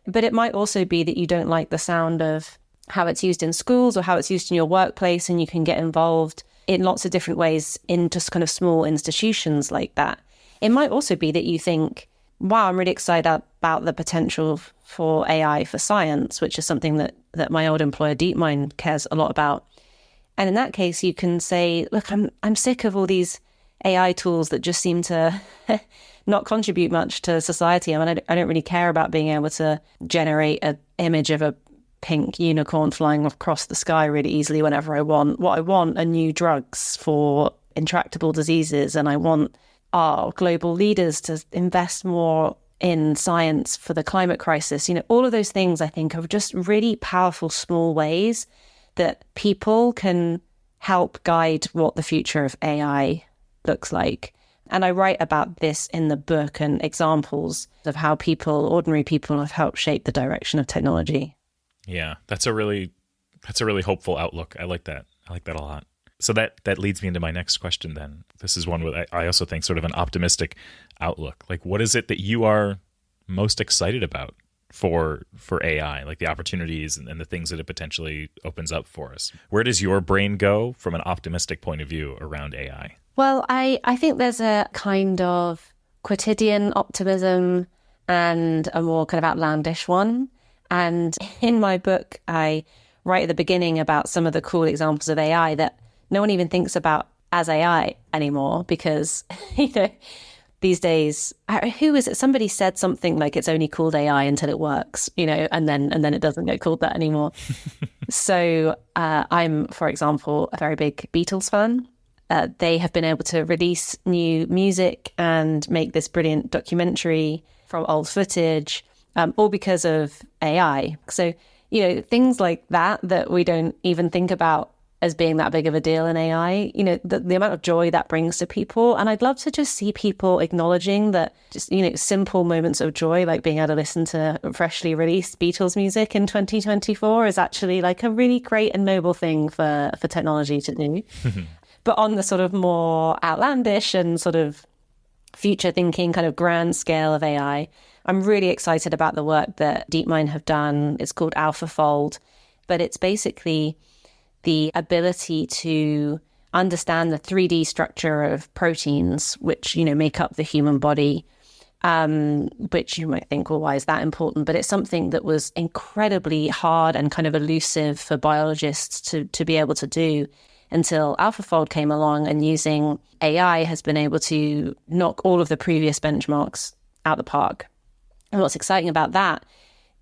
But it might also be that you don't like the sound of how it's used in schools or how it's used in your workplace, and you can get involved in lots of different ways in just kind of small institutions like that. It might also be that you think, wow, I'm really excited about the potential for AI for science, which is something that my old employer DeepMind cares a lot about. And in that case, you can say, look, I'm sick of all these AI tools that just seem to not contribute much to society. I mean, I don't really care about being able to generate an image of a pink unicorn flying across the sky really easily whenever I want. What I want are new drugs for intractable diseases, and I want our global leaders to invest more in science for the climate crisis. All of those things I think are just really powerful small ways that people can help guide what the future of AI looks like. And I write about this in the book and examples of how ordinary people have helped shape the direction of technology. Yeah, that's a really hopeful outlook. I like that. I like that a lot. So that leads me into my next question then. This is one with, I also think, sort of an optimistic outlook. Like, what is it that you are most excited about for AI, like the opportunities and the things that it potentially opens up for us? Where does your brain go from an optimistic point of view around AI? Well, I think there's a kind of quotidian optimism and a more kind of outlandish one. And in my book, I write at the beginning about some of the cool examples of AI that no one even thinks about as AI anymore, because, these days, who is it? Somebody said something like it's only called AI until it works, and then it doesn't get called that anymore. So I'm, for example, a very big Beatles fan. They have been able to release new music and make this brilliant documentary from old footage, all because of AI. So, things like that we don't even think about as being that big of a deal in AI, the amount of joy that brings to people. And I'd love to just see people acknowledging that just, simple moments of joy, like being able to listen to freshly released Beatles music in 2024 is actually like a really great and noble thing for technology to do. But on the sort of more outlandish and sort of future thinking kind of grand scale of AI, I'm really excited about the work that DeepMind have done. It's called AlphaFold, but it's basically the ability to understand the 3D structure of proteins, which, make up the human body, which you might think, well, why is that important? But it's something that was incredibly hard and kind of elusive for biologists to be able to do until AlphaFold came along, and using AI has been able to knock all of the previous benchmarks out the park. And what's exciting about that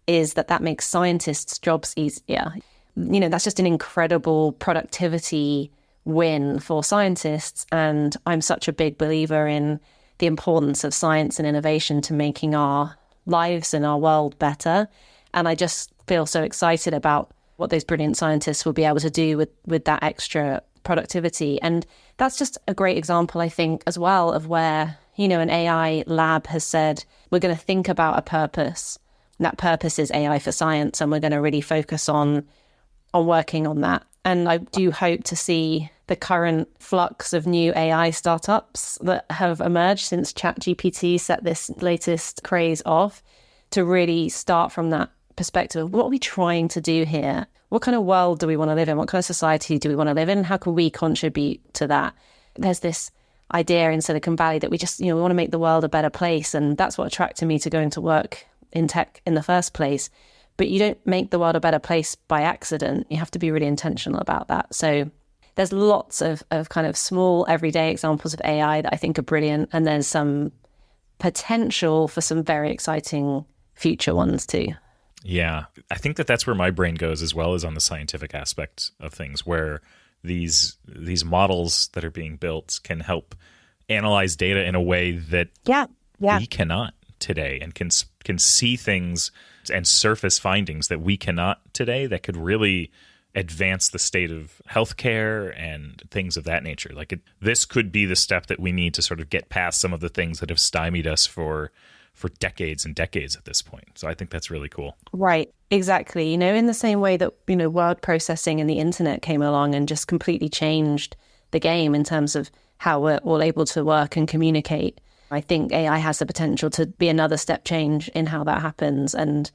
is that makes scientists' jobs easier. That's just an incredible productivity win for scientists. And I'm such a big believer in the importance of science and innovation to making our lives and our world better. And I just feel so excited about what those brilliant scientists will be able to do with that extra productivity. And that's just a great example, I think, as well, of where, an AI lab has said, we're going to think about a purpose. And that purpose is AI for science. And we're going to really focus on working on that. And I do hope to see the current flux of new AI startups that have emerged since ChatGPT set this latest craze off to really start from that perspective. What are we trying to do here? What kind of world do we want to live in? What kind of society do we want to live in? How can we contribute to that? There's this idea in Silicon Valley that we just, we want to make the world a better place. And that's what attracted me to going to work in tech in the first place. But you don't make the world a better place by accident. You have to be really intentional about that. So there's lots of kind of small everyday examples of AI that I think are brilliant. And there's some potential for some very exciting future ones too. Yeah, I think that's where my brain goes, as well as on the scientific aspect of things, where these models that are being built can help analyze data in a way that we cannot today, and can see things and surface findings that we cannot today that could really advance the state of healthcare and things of that nature. Like this could be the step that we need to sort of get past some of the things that have stymied us for decades and decades at this point. So I think that's really cool. Right, exactly. You know, in the same way that, you know, word processing and the internet came along and just completely changed the game in terms of how we're all able to work and communicate. I think AI has the potential to be another step change in how that happens. And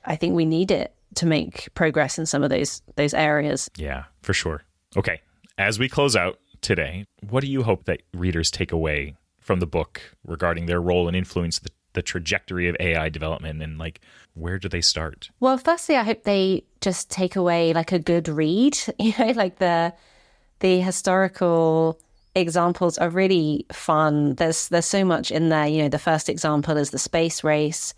I think we need it to make progress in some of those areas. Yeah, for sure. Okay, as we close out today, what do you hope that readers take away from the book regarding their role and influence the trajectory of AI development, and like, where do they start? Well, firstly, I hope they just take away like a good read, you know, like the historical examples are really fun. There's so much in there. You know, the first example is the space race.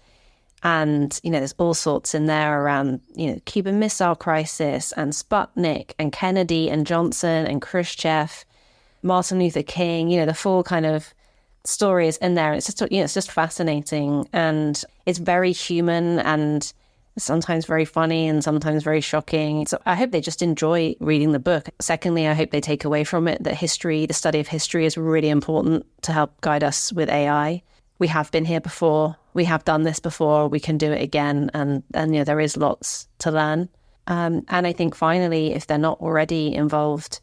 And, you know, there's all sorts in there around, you know, Cuban Missile Crisis and Sputnik and Kennedy and Johnson and Khrushchev, Martin Luther King, you know, the full kind of story is in there. It's just, you know, it's just fascinating, and it's very human and sometimes very funny and sometimes very shocking. So I hope they just enjoy reading the book. Secondly, I hope they take away from it that history, the study of history, is really important to help guide us with AI. We have been here before. We have done this before. We can do it again. And you know, there is lots to learn. And I think finally, if they're not already involved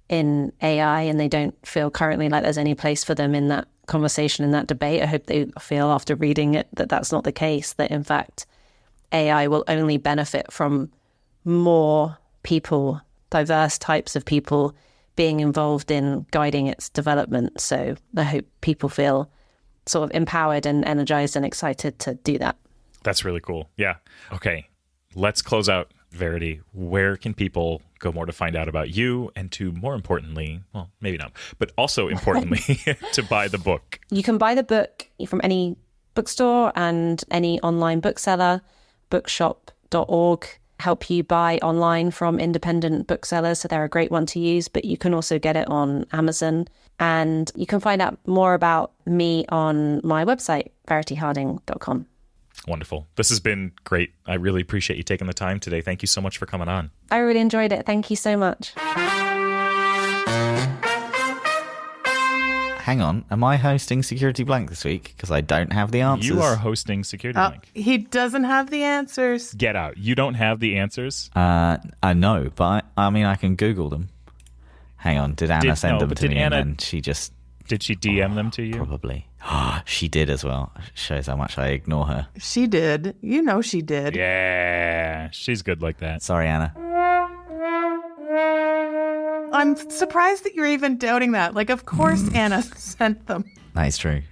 in AI and they don't feel currently like there's any place for them in that conversation, in that debate, I hope they feel after reading it that that's not the case, that in fact, AI will only benefit from more people, diverse types of people being involved in guiding its development. So I hope people feel sort of empowered and energized and excited to do that. That's really cool. Yeah. Okay. Let's close out, Verity. Where can people go more to find out about you and to, more importantly, well, maybe not, but also importantly, to buy the book? You can buy the book from any bookstore and any online bookseller. Bookshop.org help you buy online from independent booksellers, so they're a great one to use, but you can also get it on Amazon. And you can find out more about me on my website, verityharding.com. Wonderful. This has been great. I really appreciate you taking the time today. Thank you so much for coming on. I really enjoyed it. Thank you so much. Hang on, am I hosting Security Blank this week? Because I don't have the answers. You are hosting Security Blank. He doesn't have the answers. Get out. You don't have the answers? I know, but I mean, I can Google them. Hang on, did Anna send them to me and then she just... Did she DM them to you? Probably. She did as well. Shows how much I ignore her. She did. You know she did. Yeah, she's good like that. Sorry, Anna. I'm surprised that you're even doubting that. Like, of course Anna sent them. That is true.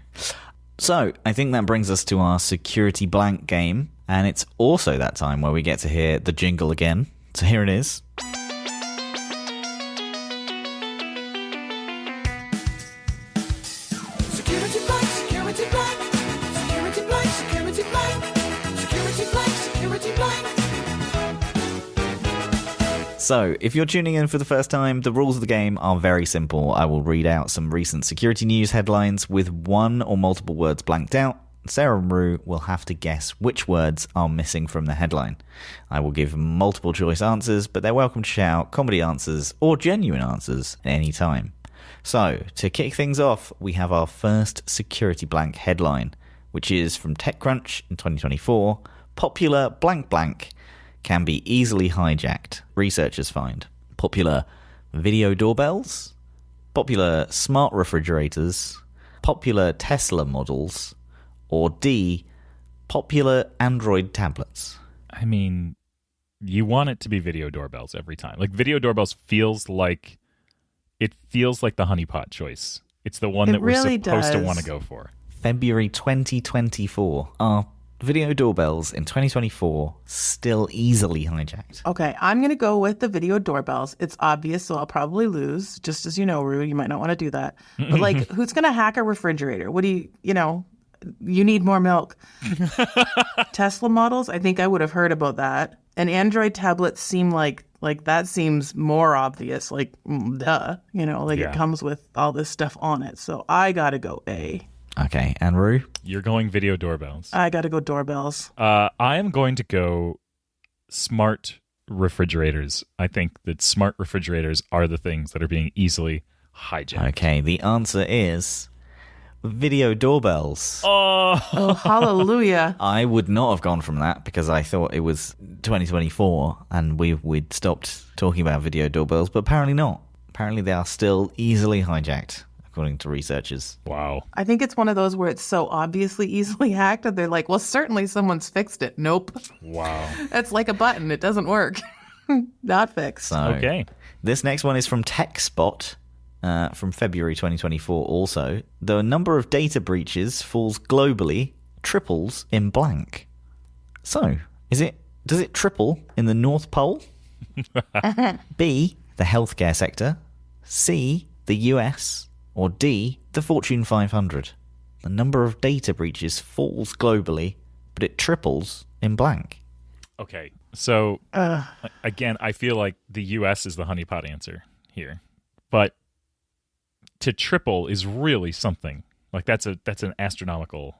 So, I think that brings us to our Security Blank game. And it's also that time where we get to hear the jingle again. So here it is. Security Blank, Security Blank, Security Blank, Security Blank, Security Blank, Security Blank. So, if you're tuning in for the first time, the rules of the game are very simple. I will read out some recent security news headlines with one or multiple words blanked out. Sarah and Rue will have to guess which words are missing from the headline. I will give multiple choice answers, but they're welcome to shout comedy answers or genuine answers at any time. So, to kick things off, we have our first Security Blank headline, which is from TechCrunch in 2024. Popular blank blank can be easily hijacked, researchers find. Popular video doorbells, popular smart refrigerators, popular Tesla models, or D, popular Android tablets. I mean, you want it to be video doorbells every time. Like, video doorbells feels like the honeypot choice. It's the one that we're really supposed to does. want to go for. February 2024. Are video doorbells in 2024 still easily hijacked? Okay, I'm going to go with the video doorbells. It's obvious, so I'll probably lose. Just as you know, Rue, you might not want to do that. But like, who's going to hack a refrigerator? What do you need more milk. Tesla models, I think I would have heard about that. And Android tablets seem like that seems more obvious. Like, duh, Yeah. it comes with all this stuff on it. So I got to go A. Okay, and Rue? You're going video doorbells. I got to go doorbells. I am going to go smart refrigerators. I think that smart refrigerators are the things that are being easily hijacked. Okay, the answer is video doorbells. Oh, hallelujah. I would not have gone from that because I thought it was 2024 and we'd stopped talking about video doorbells, but apparently not. Apparently they are still easily hijacked, according to researchers. Wow. I think it's one of those where it's so obviously easily hacked that they're like, well, certainly someone's fixed it. Nope. Wow. It's like a button. It doesn't work. Not fixed. So, Okay. This next one is from TechSpot from February 2024 also. The number of data breaches falls globally, triples in blank. So, does it triple in the North Pole? B, the healthcare sector. C, the US. Or D, the Fortune 500. The number of data breaches falls globally, but it triples in blank. Okay. So, again, I feel like the U.S. is the honeypot answer here. But to triple is really something. Like, that's an astronomical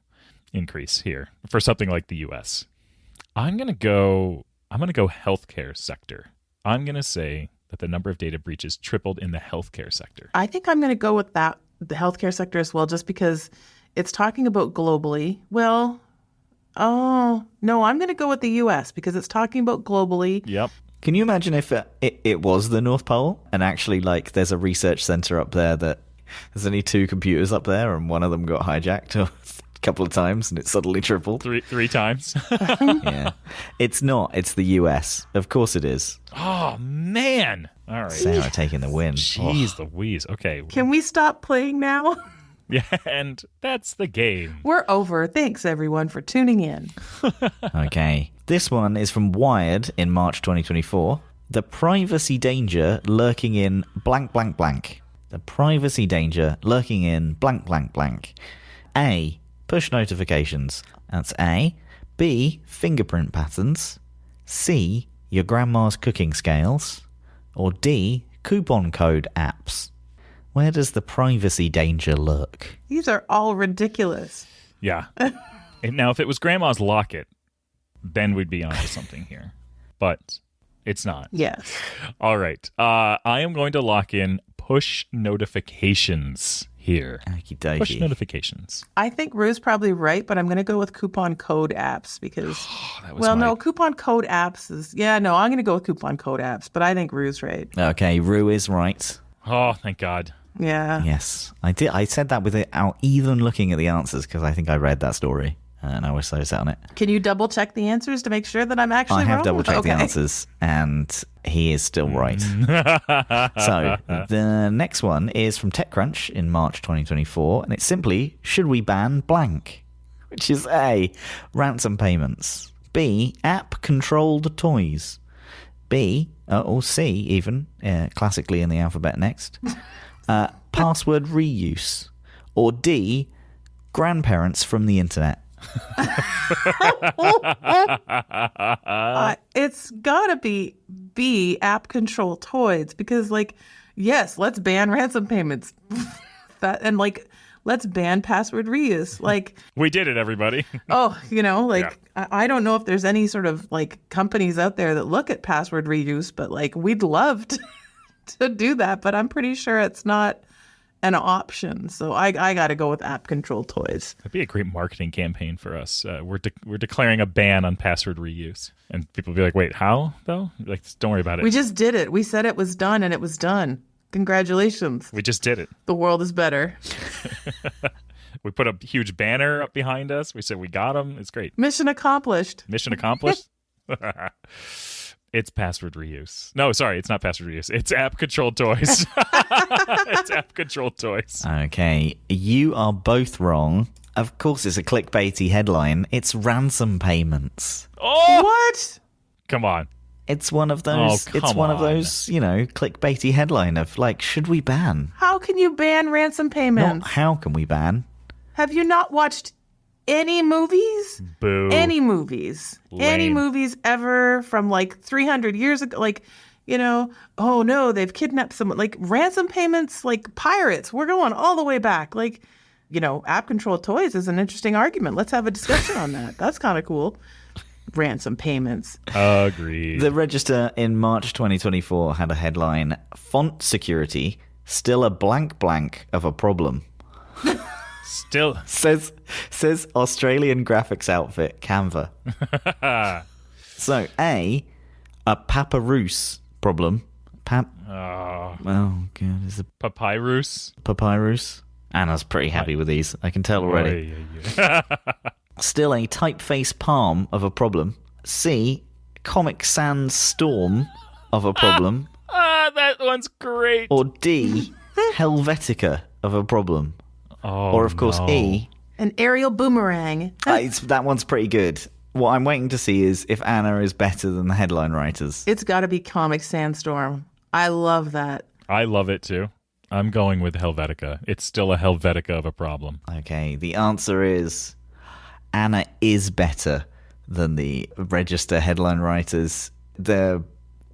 increase here for something like the U.S. I'm going to go healthcare sector. I'm going to say that the number of data breaches tripled in the healthcare sector. I think I'm going to go with that, the healthcare sector as well, just because it's talking about globally. Well, oh, no, I'm going to go with the U.S. because it's talking about globally. Yep. Can you imagine if it was the North Pole and actually, like, there's a research center up there that there's only 2 computers up there and one of them got hijacked a couple of times and it suddenly tripled? Three times. Yeah. It's not. It's the US. Of course it is. Oh, man. All right. Sarah taking the win. Jeez Louise. Okay. Can we stop playing now? Yeah, and that's the game. We're over. Thanks, everyone, for tuning in. Okay. This one is from Wired in March 2024. The privacy danger lurking in blank, blank, blank. The privacy danger lurking in blank, blank, blank. A, push notifications. That's A. B, fingerprint patterns. C, your grandma's cooking scales. Or D, coupon code apps. Where does the privacy danger lurk? These are all ridiculous. Yeah. And now, if it was Grandma's locket, then we'd be onto something here. But it's not. Yes. All right. I am going to lock in push notifications here. Okie dokie. Push notifications. I think Rue's probably right, but I'm going to go with coupon code apps because, That was no, coupon code apps is, I'm going to go with coupon code apps, but I think Rue's right. Okay, Rue is right. Oh, thank God. Yeah. Yes, I did. I said that without even looking at the answers because I think I read that story and I was so set on it. Can you double check the answers to make sure that I'm actually I have wrong? double checked the Okay. answers and he is still right. So the next one is from TechCrunch in March 2024 and it's simply, should we ban blank? Which is A, ransom payments. B, app controlled toys. B, or C even, classically in the alphabet next. Password reuse. Or D, grandparents from the internet. It's gotta be B, app control toys, because yes, let's ban ransom payments. Let's ban password reuse. We did it, everybody. I don't know if there's any sort of companies out there that look at password reuse, but we'd love to do that, but I'm pretty sure it's not an option. So I got to go with app control toys. That'd be a great marketing campaign for us. We're declaring a ban on password reuse. And people will be like, wait, how, though? Don't worry about it. We just did it. We said it was done, and it was done. Congratulations. We just did it. The world is better. We put a huge banner up behind us. We said we got them. It's great. Mission accomplished. Mission accomplished. It's password reuse. No, sorry, it's not password reuse. It's app controlled toys. It's app controlled toys. Okay, you are both wrong. Of course, it's a clickbaity headline. It's ransom payments. Oh, What? come on. It's one of those. Oh, it's come one of on. those, clickbaity headline of should we ban? How can you ban ransom payments? Not how can we ban? Have you not watched any movies? Boo. Any movies. Any Lame. movies ever from 300 years ago? Oh no, they've kidnapped someone. Ransom payments, pirates. We're going all the way back. app control toys is an interesting argument. Let's have a discussion on that. That's kind of cool. Ransom payments. Agreed. The Register in March 2024 had a headline, "Font security, still a blank blank of a problem." Still. Says Australian graphics outfit Canva. So, A papyrus problem. Oh, God. Is it Papyrus. papyrus? Anna's pretty happy with these. I can tell already. Still a typeface palm of a problem. C, Comic Sans storm of a problem. That one's great. Or D, Helvetica of a problem. Oh, or, of course, no. E. An aerial boomerang. That one's pretty good. What I'm waiting to see is if Anna is better than the headline writers. It's got to be Comic Sandstorm. I love that. I love it too. I'm going with Helvetica. It's still a Helvetica of a problem. Okay, the answer is Anna is better than the Register headline writers. The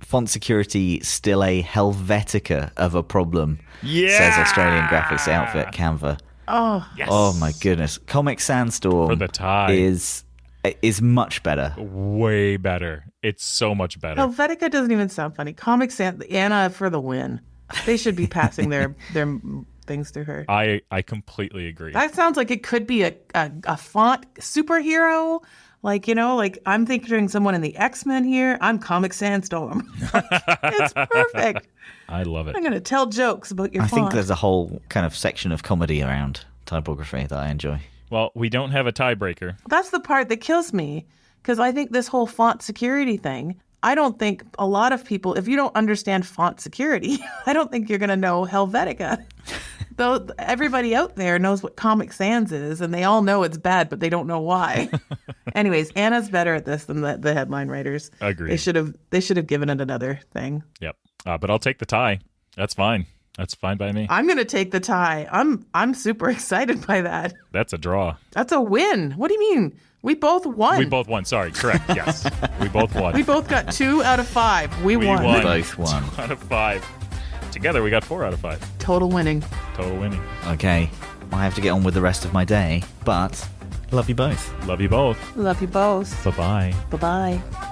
font security still a Helvetica of a problem, says Australian graphics outfit Canva. Oh, Yes. Oh my goodness. Comic Sandstorm For the tie. is much better. Way better. It's so much better. Helvetica doesn't even sound funny. Comic Sans, Anna for the win. They should be passing their things through her. I completely agree. That sounds like it could be a font superhero. Like I'm picturing someone in the X-Men here. I'm Comic Sandstorm. It's perfect. I love it. I'm going to tell jokes about your I font. think there's a whole kind of section of comedy around typography that I enjoy. Well, we don't have a tiebreaker. That's the part that kills me, because I think this whole font security thing, I don't think a lot of people, if you don't understand font security, I don't think you're going to know Helvetica. Though everybody out there knows what Comic Sans is, and they all know it's bad, but they don't know why. Anyways, Anna's better at this than the headline writers. Agreed. They should have given it another thing. Yep. But I'll take the tie. That's fine. That's fine by me. I'm going to take the tie. I'm super excited by that. That's a draw. That's a win. What do you mean? We both won. We both won. Sorry. Correct. Yes. We both won. We both got 2 out of 5. We won. We both won. 2 out of 5. Together, we got 4 out of 5. Total winning. Total winning. Okay, I have to get on with the rest of my day, but love you both. Love you both. Love you both. Bye-bye. Bye-bye.